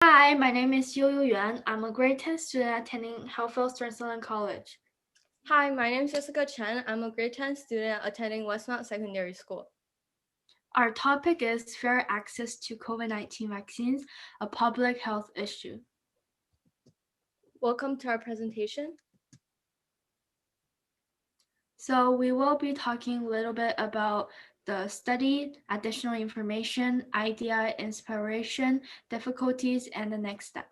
Hi, my name is Yu Yuan. I'm a grade 10 student attending Hellfield Switzerland College. Hi, my name is Jessica Chen. I'm a grade 10 student attending Westmount Secondary School. Our topic is fair access to COVID-19 vaccines, a public health issue. Welcome to our presentation. So we will be talking a little bit about the study, additional information, idea, inspiration, difficulties, and the next step.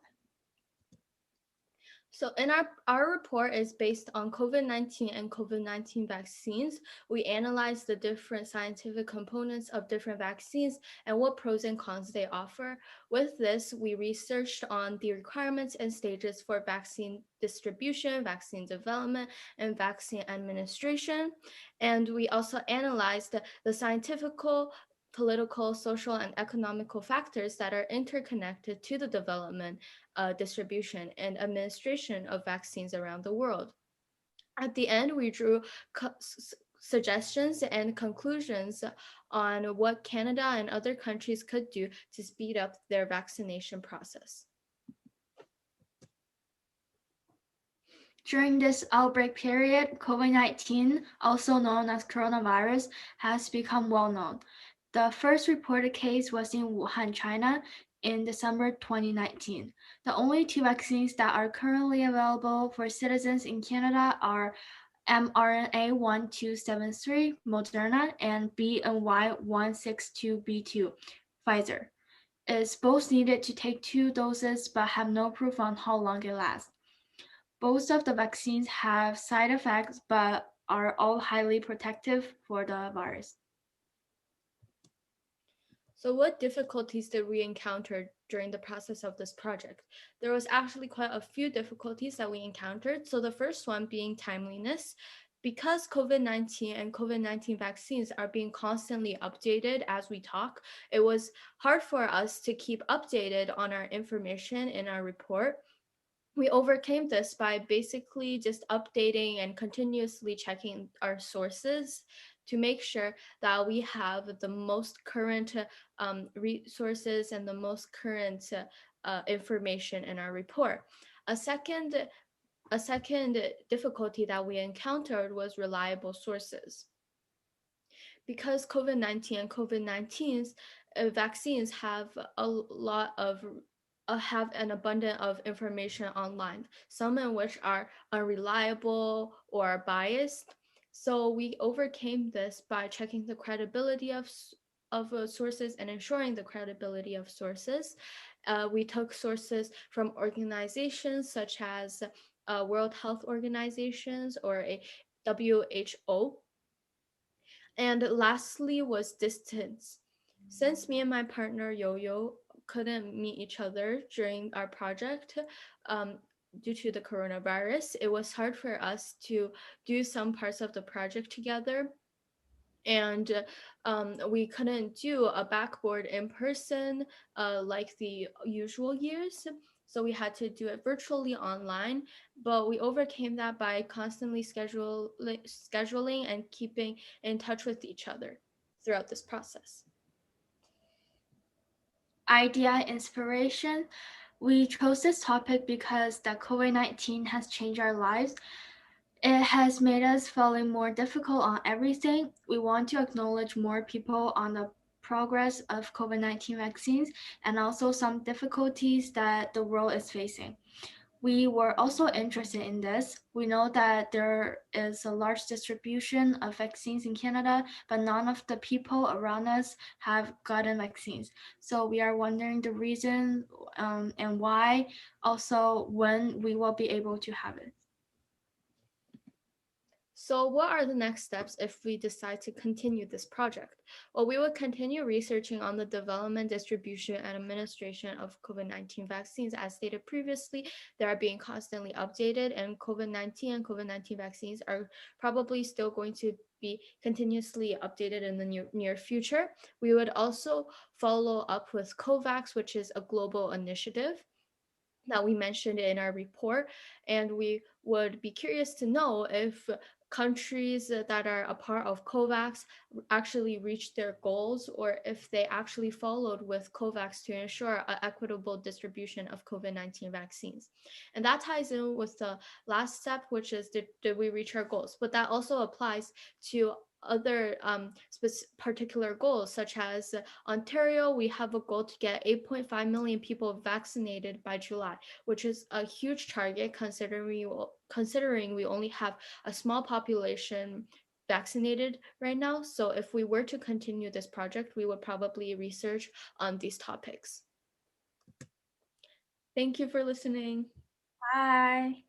So in our report is based on COVID-19 and COVID-19 vaccines. We analyzed the different scientific components of different vaccines and what pros and cons they offer. With this, we researched on the requirements and stages for vaccine distribution, vaccine development, and vaccine administration. And we also analyzed the scientific, political, social, and economical factors that are interconnected to the development, distribution, and administration of vaccines around the world. At the end, we drew suggestions and conclusions on what Canada and other countries could do to speed up their vaccination process. During this outbreak period, COVID-19, also known as coronavirus, has become well known. The first reported case was in Wuhan, China, in December 2019. The only two vaccines that are currently available for citizens in Canada are mRNA 1273 Moderna and BNY 162b2 Pfizer. It's both needed to take 2 doses but have no proof on how long it lasts. Both of the vaccines have side effects but are all highly protective for the virus. So what difficulties did we encounter during the process of this project? There was actually quite a few difficulties that we encountered. So the first one being timeliness. Because COVID-19 and COVID-19 vaccines are being constantly updated as we talk, it was hard for us to keep updated on our information in our report. We overcame this by basically just updating and continuously checking our sources to make sure that we have the most current resources and the most current information in our report. A second a second difficulty that we encountered was reliable sources. Because COVID-19 and COVID-19's vaccines have a lot of have an abundance of information online, some in which are unreliable or biased. So we overcame this by checking the credibility of sources and ensuring the credibility of sources. We took sources from organizations such as World Health Organizations or a WHO. And lastly was distance. Since me and my partner Yo-Yo couldn't meet each other during our project, um, due to the coronavirus, it was hard for us to do some parts of the project together. And we couldn't do a backboard in person like the usual years. So we had to do it virtually online, but we overcame that by constantly scheduling and keeping in touch with each other throughout this process. Idea inspiration. We chose this topic because the COVID-19 has changed our lives. It has made us feeling more difficult on everything. We want to acknowledge more people on the progress of COVID-19 vaccines and also some difficulties that the world is facing. We were also interested in this. We know that there is a large distribution of vaccines in Canada, but none of the people around us have gotten vaccines. So we are wondering the reason and why, also when we will be able to have it. So, what are the next steps if we decide to continue this project? Well, we will continue researching on the development, distribution, and administration of COVID-19 vaccines. As stated previously, they are being constantly updated, and COVID-19 and COVID-19 vaccines are probably still going to be continuously updated in the near future. We would also follow up with COVAX, which is a global initiative that we mentioned in our report, and we would be curious to know if countries that are a part of COVAX actually reached their goals, or if they actually followed with COVAX to ensure an equitable distribution of COVID-19 vaccines. And that ties in with the last step, which is did we reach our goals? But that also applies to other particular goals, such as Ontario. We have a goal to get 8.5 million people vaccinated by July, which is a huge target considering we only have a small population vaccinated right now. So if we were to continue this project, we would probably research on these topics. Thank you for listening. Bye.